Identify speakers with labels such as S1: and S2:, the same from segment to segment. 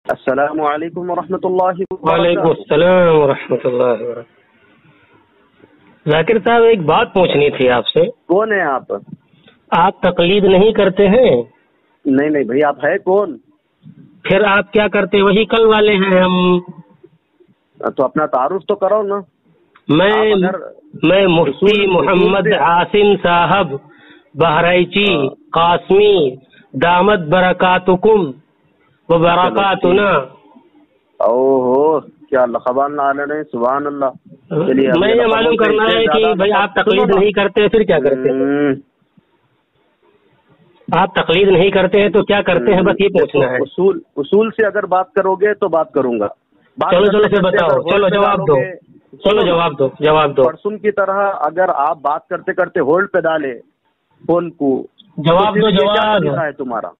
S1: السلام علیکم ورحمۃ اللہ وبرکاتہ۔
S2: وعلیکم السلام ورحمۃ اللہ وبرکاتہ۔ ذاکر صاحب ایک بات پوچھنی تھی آپ سے۔
S1: کون ہیں آپ؟
S2: آپ تقلید نہیں کرتے ہیں؟
S1: نہیں بھائی، آپ ہے کون؟
S2: پھر آپ کیا کرتے؟ وہی کل والے ہیں ہم۔
S1: تو اپنا تعارف تو کرو نا۔
S2: میں مفتی محمد عاصم صاحب بہرائچی قاسمی دامت برکاتکم و برکاتنا۔
S1: اوہ کیا لقبان عالم ہے، سبحان اللہ۔
S2: میں یہ معلوم کرنا ہے کہ بھائی آپ تقلید نہیں کرتے پھر کیا کرتے ہیں؟ آپ تقلید نہیں کرتے ہیں تو کیا کرتے ہیں، بس یہ پوچھنا ہے۔
S1: اصول سے اگر بات کرو گے تو بات کروں گا۔
S2: چلو پھر بتاؤ، چلو جواب دو۔
S1: پرسن کی طرح اگر آپ بات کرتے کرتے ہولڈ پہ ڈالے فون کو،
S2: جواب دو۔
S1: ہے تمہارا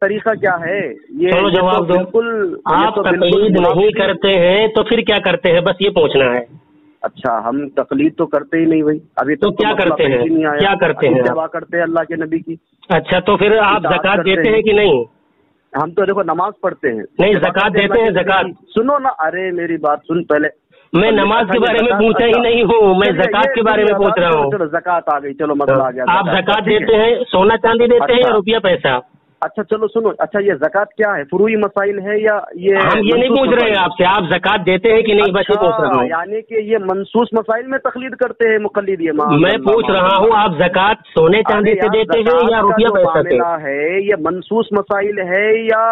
S1: طریقہ کیا ہے یہ؟
S2: چلو جواب دو۔
S1: بالکل
S2: آپ تقلید نہیں کرتے ہیں تو پھر کیا کرتے ہیں، بس یہ پوچھنا ہے۔
S1: اچھا، ہم تقلید تو کرتے ہی نہیں بھائی، ابھی
S2: تو کیا کرتے ہیں؟ کیا کرتے ہیں؟
S1: دعا کرتے ہیں اللہ کے نبی کی۔
S2: اچھا، تو پھر آپ زکوٰۃ دیتے ہیں کہ نہیں؟
S1: ہم تو دیکھو نماز پڑھتے ہیں۔
S2: نہیں، زکوٰۃ دیتے ہیں؟ زکوٰۃ
S1: سنو نا، ارے میری بات سن پہلے۔
S2: میں نماز کے بارے میں پوچھا ہی نہیں ہوں، میں زکوٰۃ کے بارے میں پوچھ رہا ہوں۔
S1: چلو زکوٰۃ آ گئی، چلو مسئلہ آ گیا۔
S2: آپ زکوٰۃ دیتے ہیں؟ سونا چاندی دیتے ہیں یا روپیہ پیسہ؟
S1: اچھا چلو سنو، اچھا یہ زکوٰۃ کیا ہے؟ فروعی مسائل ہے یا یہ؟
S2: ہم یہ نہیں پوچھ رہے ہیں آپ سے، آپ زکوٰۃ دیتے ہیں کہ نہیں، بس یہ پوچھ رہا ہوں۔
S1: یعنی کہ یہ منصوص مسائل میں تقلید کرتے ہیں مقلد؟ یہ
S2: میں پوچھ رہا ہوں آپ زکوٰۃ سونے چاندی سے دیتے ہیں یا روپیہ پیسہ سے؟
S1: ہے یہ منصوص مسائل ہے یا؟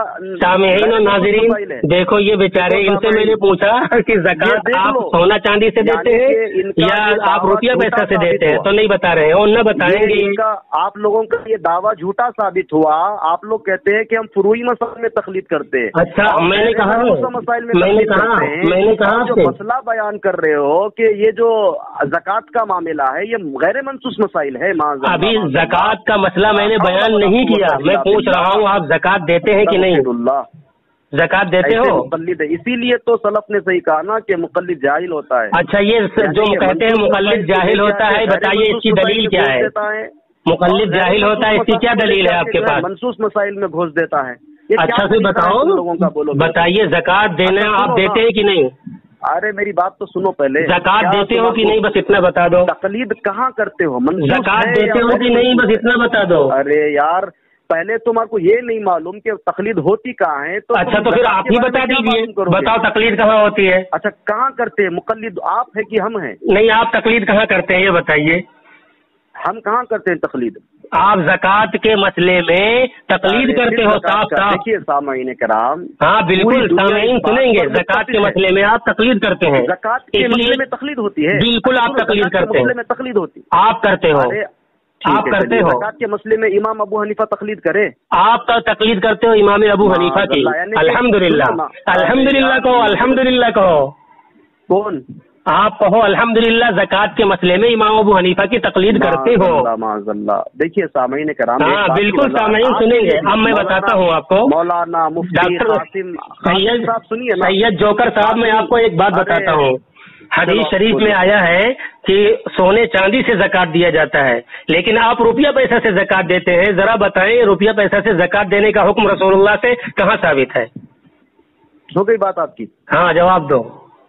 S2: سامعین و ناظرین دیکھو، یہ بیچارے، ان سے میں نے پوچھا کہ زکوٰۃ آپ سونا چاندی سے دیتے ہیں یا آپ روپیہ پیسہ سے دیتے ہیں، تو نہیں بتا رہے ہیں اور نہ بتائیں گے۔
S1: آپ لوگوں کا یہ دعویٰ جھوٹا ثابت ہوا۔ آپ لوگ کہتے ہیں کہ ہم فروعی مسائل میں تقلید کرتے ہیں۔
S2: اچھا، میں نے کہا
S1: مسائل میں کہا جو مسئلہ بیان کر رہے ہو کہ یہ جو زکوٰۃ کا معاملہ ہے یہ غیر منصوص مسائل ہے۔
S2: ابھی زکوٰۃ کا مسئلہ میں نے بیان نہیں کیا، میں پوچھ رہا ہوں آپ زکوٰۃ دیتے ہیں کہ نہیں؟ زکوٰۃ دیتے ہو؟
S1: مقلد ہے، اسی لیے تو سلف نے صحیح کہا نا کہ مقلد جاہل ہوتا ہے۔
S2: اچھا، یہ جو کہتے ہیں مقلد جاہل ہوتا ہے، بتائیے اس کی دلیل کیا ہے؟ مقلد جاہل ہوتا ہے، اس کی کیا دلیل ہے آپ کے پاس؟
S1: منصوص مسائل میں گھوس دیتا ہے۔
S2: اچھا سے بتاؤ، بتائیے زکوٰۃ دینا آپ دیتے ہیں کہ نہیں؟
S1: ارے میری بات تو سنو پہلے،
S2: زکوٰۃ دیتے ہو کہ نہیں، بس اتنا بتا دو۔
S1: تقلید کہاں کرتے ہو؟
S2: زکوٰۃ دیتے ہو کہ نہیں، بس اتنا بتا دو۔
S1: ارے یار، پہلے تمہارے کو یہ نہیں معلوم کہ تقلید ہوتی کہاں ہے؟ تو
S2: اچھا، تو پھر آپ ہی بتا دیجیے، بتاؤ تقلید کہاں ہوتی ہے؟
S1: اچھا، کہاں کرتے ہیں مقلد؟ آپ ہے کہ ہم ہیں؟
S2: نہیں، آپ تقلید کہاں کرتے ہیں یہ بتائیے۔
S1: ہم کہاں کرتے ہیں تقلید؟
S2: آپ زکوٰۃ کے مسئلے میں تقلید کرتے ہو صاف صاف۔
S1: دیکھیے سامعین کرام،
S2: ہاں بالکل سامعین سنیں گے، زکوٰۃ کے مسئلے میں آپ تقلید کرتے ہیں۔
S1: زکوٰۃ کے مسئلے میں تقلید ہوتی ہے؟
S2: بالکل آپ تقلید کرتے ہیں،
S1: تقلید ہوتی
S2: آپ کرتے ہو، آپ کرتے ہو۔
S1: زکوٰۃ کے مسئلے میں امام ابو حنیفہ تقلید کرے؟
S2: آپ کا تقلید کرتے ہو امام ابو حنیفہ کی؟ الحمدللہ، الحمدللہ کہو، الحمدللہ کہو۔
S1: کون؟
S2: آپ کہو الحمدللہ، زکوٰۃ کے مسئلے میں امام ابو حنیفہ کی تقلید کرتے ہو؟
S1: معاذ اللہ۔ دیکھیے سامعین کرام،
S2: ہاں بالکل سامعین سنیں گے، اب میں بتاتا ہوں آپ کو۔
S1: مولانا مفتی قاسم
S2: سید جوکر صاحب، میں آپ کو ایک بات بتاتا ہوں۔ حدیث شریف میں آیا ہے کہ سونے چاندی سے زکوٰۃ دیا جاتا ہے، لیکن آپ روپیہ پیسہ سے زکوٰۃ دیتے ہیں۔ ذرا بتائیں روپیہ پیسہ سے زکوٰۃ دینے کا حکم رسول اللہ سے کہاں ثابت ہے؟
S1: ہو گئی بات آپ کی؟
S2: ہاں جواب دو۔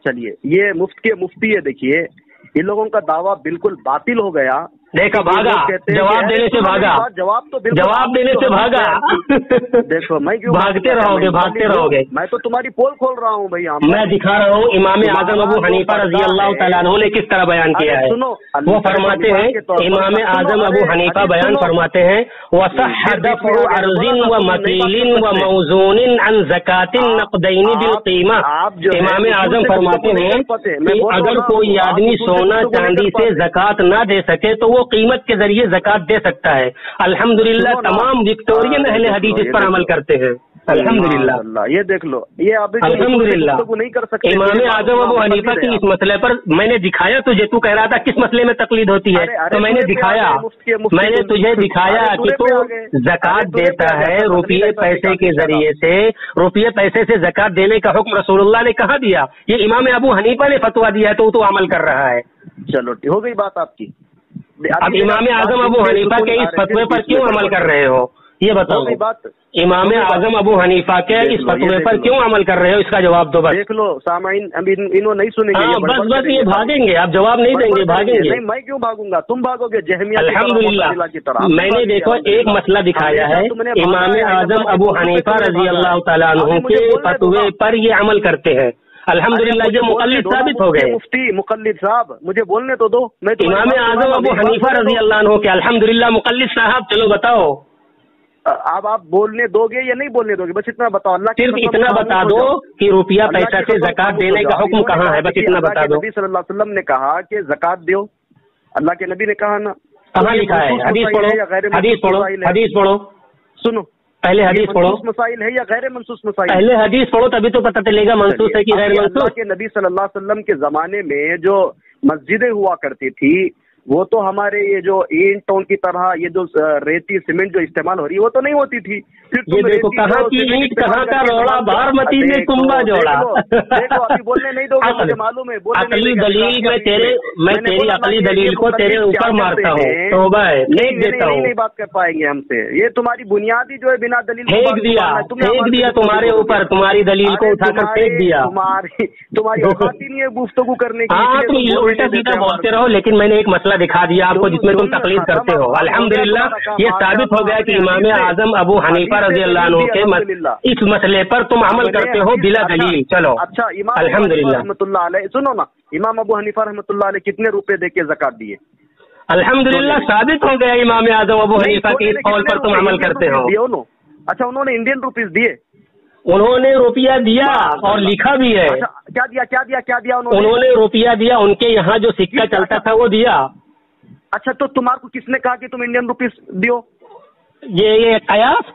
S1: چلیے، یہ مفتی ہے، دیکھیے ان لوگوں کا دعویٰ بالکل باطل ہو گیا۔
S2: دیکھا بھاگا، جواب دینے سے بھاگا، جواب دینے سے بھاگا۔
S1: دیکھو میں کیوں
S2: بھاگتے رہو گے، بھاگتے رہو گے۔
S1: میں تو تمہاری پول کھول رہا ہوں بھائی،
S2: میں دکھا رہا ہوں امام اعظم ابو حنیفہ رضی اللہ تعالیٰ عنہ نے کس طرح بیان کیا ہے۔ وہ فرماتے ہیں، امام اعظم ابو حنیفہ بیان فرماتے ہیں، وَصَحَّ دَفْعُ عَرْضٍ وَمَقِيلٍ وَمَوْزُونٍ عَنْ زَكَاةٍ نَقْدَيْنِ بِالْقِيمَةِ۔ امام اعظم فرماتے ہیں کہ اگر کوئی آدمی سونا چاندی سے زکوٰۃ نہ دے سکے تو وہ قیمت کے ذریعے زکوٰۃ دے سکتا ہے۔ الحمدللہ تمام وکٹورین اہل حدیث اس پر عمل کرتے ہیں۔ الحمدللہ،
S1: یہ دیکھ لو، یہ ابھی
S2: الحمدللہ
S1: نہیں کر سکتے۔
S2: امام اعظم ابو حنیفہ کی اس مسئلے پر میں نے دکھایا تجھے، تو کہہ رہا تھا کس مسئلے میں تقلید ہوتی ہے، تو میں نے دکھایا، میں نے تجھے دکھایا کہ تو زکوٰۃ دیتا ہے روپیے پیسے کے ذریعے سے۔ روپیے پیسے سے زکوٰۃ دینے کا حکم رسول اللہ نے کہاں دیا؟ یہ امام ابو حنیفہ نے فتویٰ دیا ہے، تو عمل کر رہا ہے۔
S1: چلو ہو گئی بات آپ کی۔
S2: اب امام اعظم ابو حنیفہ کے اس فتوے پر کیوں عمل کر رہے ہو؟ یہ بتاؤ
S1: بات
S2: امام اعظم ابو حنیفہ کے اس فتوے پر کیوں عمل کر رہے ہو؟ اس کا جواب دو بس.
S1: دیکھ لو سامعین ابھی انہوں نہیں سنیں گے.
S2: بس یہ بھاگیں گے، آپ جواب نہیں دیں گے، بھاگیں گے.
S1: نہیں میں کیوں بھاگوں گا، تم بھاگو گے جہمیہ.
S2: الحمدللہ
S1: کی طرح
S2: میں نے دیکھو ایک مسئلہ دکھایا ہے، امام اعظم ابو حنیفہ رضی اللہ تعالیٰ عنہ کے فتوے پر یہ عمل کرتے ہیں. الحمدللہ یہ مقلد ثابت ہو گئے.
S1: مفتی مقلد صاحب مجھے بولنے تو دو. میں
S2: امام اعظم ابو حنیفہ رضی اللہ عنہ کے الحمدللہ مقلد صاحب. چلو بتاؤ
S1: اب آپ بولنے دو گے یا نہیں بولنے دو گے؟ بس اتنا بتاؤ. اللہ
S2: صرف اتنا بتا دو کہ روپیہ پیسہ سے زکات دینے کا حکم کہاں ہے، بس اتنا بتا دو.
S1: نبی صلی اللہ علیہ وسلم نے کہا کہ زکات دیو، اللہ کے نبی نے کہا نا.
S2: کہاں لکھا ہے؟ حدیث پڑھو، حدیث پڑھو، حدیث پڑھو.
S1: سنو
S2: پہلے حدیث پڑھو.
S1: مسائل ہے یا غیر منسوخ مسائل؟
S2: پہلے حدیث پڑھو تبھی تو پتہ چلے گا منسوخ ہے کہ غیر منسوخ.
S1: اللہ کے نبی صلی اللہ علیہ وسلم کے زمانے میں جو مسجدیں ہوا کرتی تھی وہ تو ہمارے یہ جو اینٹوں کی طرح یہ جو ریتی سیمنٹ جو استعمال ہو رہی ہے وہ تو نہیں ہوتی تھی.
S2: یہ دیکھو کہاں کی اینٹ کہاں کا روڑا بارمتی میں کنبا جوڑا.
S1: دیکھو ابھی بولنے نہیں دو گے، مجھے معلوم ہے.
S2: عقلی دلیل میں تیری عقلی دلیل کو تیرے اوپر مارتا ہوں. توبہ ہے، پھینک دیتا ہوں.
S1: نہیں بات کر پائیں گے ہم سے. یہ تمہاری بنیادی جو ہے بنا دلیل
S2: پھینک دیا تمہارے اوپر، تمہاری دلیل کو اٹھا کر پھینک دیا.
S1: تمہاری اوقات ہی نہیں ہے گفتگو کرنے کی.
S2: ہاں تم الٹا سیدھا بولتے رہو، لیکن میں نے ایک مسئلہ دکھا دیا آپ کو جس میں تم تقلید کرتے ہو. الحمدللہ یہ ثابت ہو گیا کہ امام اعظم ابو حنیفہ رضی اللہ عنہ کے اس مسئلے پر تم عمل کرتے ہو بلا دلیل. چلو
S1: اچھا امام
S2: الحمدللہ
S1: رحمۃ اللہ علیہ سنو نا، امام ابو حنیفہ رحمۃ اللہ علیہ کتنے روپے دے کے زکات دیے؟
S2: الحمدللہ ثابت ہو گیا امام اعظم ابو حنیفہ کے اس قول پر تم عمل کرتے ہو.
S1: اچھا انہوں نے انڈین روپیز دیے؟
S2: انہوں نے روپیہ دیا اور لکھا بھی ہے.
S1: کیا دیا
S2: انہوں نے روپیہ دیا، ان کے یہاں جو سکہ چلتا تھا وہ دیا.
S1: اچھا تو تمہارے کو کس نے کہا کہ تم انڈین روپیز دیو؟
S2: یہ قیاس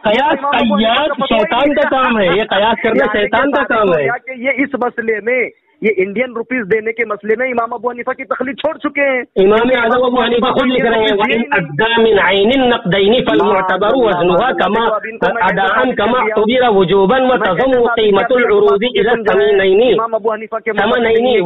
S2: شیطان کا کام ہے. یہ قیاس کرنا شیطان کا کام ہے.
S1: یہ اس مسئلے میں یہ انڈین روپیز دینے کے مسئلے میں امام ابو حنیفہ کی تقلید چھوڑ چکے ہیں.
S2: امام اعظم ابو حنیفہ خود لکھ رہے ہیں وَإِنْ أَدَّى مِنْ عَيْنٍ النَّقْدَيْنِ فَالْمُعْتَبَرُ وَزْنُهَا كَمَا أَدَاءً كَمَا اعْتُبِرَ وُجُوبًا وَتَضُمُّ قِيمَةُ الْعُرُوضِ إِلَى الثَّمِنَيْنِ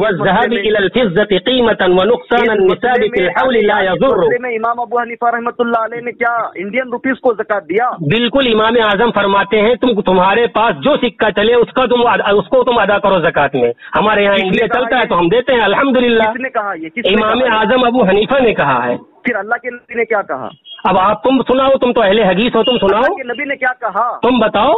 S2: وَالذَّهَبِ إِلَى الْفِضَّةِ قِيمَةً وَنُقْصَانَ النِّسَابِ فِي الْحَوْلِ لَا يَضُرُّ.
S1: امام ابو حنیفہ رحمۃ اللہ علیہ نے کیا انڈین روپیز کو زکات دیا؟
S2: بالکل. امام اعظم فرماتے ہیں تمہارے پاس جو سکہ چلے اس کو تم ادا کرو زکات میں. ہمارے یہاں انڈیا چلتا ہے تو ہم دیتے ہیں. الحمدللہ.
S1: کس نے کہا یہ؟
S2: امام اعظم ابو حنیفہ نے کہا ہے.
S1: پھر اللہ کے نبی نے کیا کہا؟
S2: اب آپ تم سناؤ، تم تو اہل حدیث ہو، تم سناؤ.
S1: اللہ کے نبی نے کیا کہا
S2: تم بتاؤ.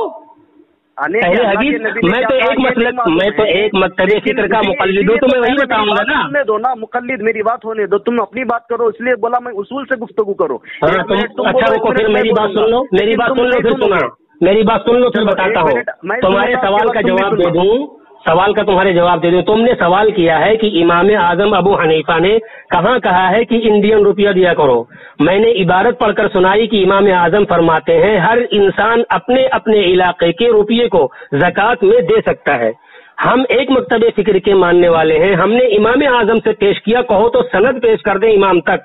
S2: اہل حدیث میں تو ایک مکتب فکر کا مقلد ہوں، تو میں وہی بتاؤں گا نا.
S1: ہونے دو نا مقلد، میری بات ہونے دو. تم اپنی بات کرو، اس لیے بولا میں اصول سے گفتگو کرو.
S2: اچھا رکو، پھر میری بات سن لو، میری بات سن لو، پھر سنا. میری بات سن لو، پھر بتاتا ہوں. تمہارے سوال کا جواب دے دوں، سوال کا تمہارے جواب دے دوں. تم نے سوال کیا ہے کہ امام اعظم ابو حنیفہ نے کہاں کہا ہے کہ انڈین روپیہ دیا کرو. میں نے عبارت پڑھ کر سنائی کہ امام اعظم فرماتے ہیں ہر انسان اپنے اپنے علاقے کے روپیے کو زکوٰۃ میں دے سکتا ہے. ہم ایک مکتب فکر کے ماننے والے ہیں. ہم نے امام اعظم سے پیش کیا، کہو تو سند پیش کر دیں امام تک.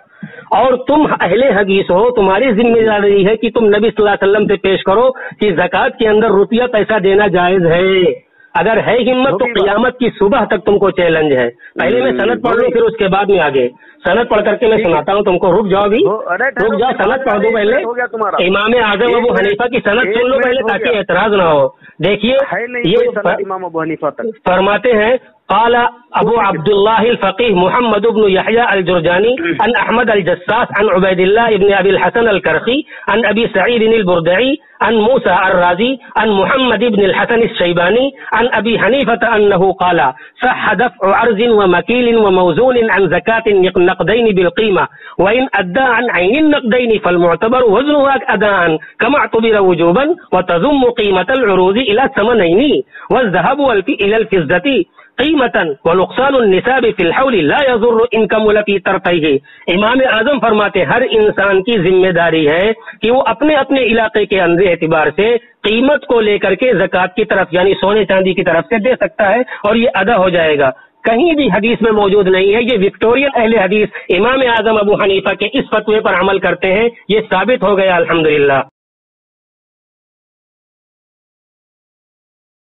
S2: اور تم اہل حدیث ہو، تمہاری ذمہ داری ہے کہ تم نبی صلی اللہ علیہ وسلم سے پیش کرو کہ زکوٰۃ کے اندر روپیہ پیسہ دینا جائز ہے. اگر ہے ہمت تو قیامت کی صبح تک تم کو چیلنج ہے. پہلے میں سند پڑھ لوں، پھر اس کے بعد میں آگے سند پڑھ کر کے میں سناتا ہوں تم کو. رک جاؤ بھی، رک جاؤ، سند پڑھ دو پہلے. امام اعظم ابو حنیفہ کی سند سن لو پہلے تاکہ اعتراض نہ ہو. دیکھیے یہ
S1: امام ابو حنیفہ تک
S2: فرماتے ہیں قال ابو عبد الله الفقيه محمد بن يحيى الجرجاني عن احمد الجساس عن عبيد الله بن ابي الحسن الكرخي عن ابي سعيد البردعي عن موسى الرازي عن محمد بن الحسن الشيباني عن ابي حنيفة انه قال صح دفع عرض ومكيل وموزون عن زكاة النقدين بالقيمة وان ادى عن عين النقدين فالمعتبر وزنها اداء كما اعتبر وجوبا وتضم قيمة العروض الى الثمنين والذهب الى الفضة قیمتاً ونقصان النساب فی الحول لا يضر ان کمل فی طرفیہ. امام اعظم فرماتے ہر انسان کی ذمہ داری ہے کہ وہ اپنے اپنے علاقے کے اندر اعتبار سے قیمت کو لے کر کے زکوٰۃ کی طرف یعنی سونے چاندی کی طرف سے دے سکتا ہے اور یہ ادا ہو جائے گا. کہیں بھی حدیث میں موجود نہیں ہے. یہ وکٹورین اہل حدیث امام اعظم ابو حنیفہ کے اس فتوے پر عمل کرتے ہیں. یہ ثابت ہو گیا الحمدللہ.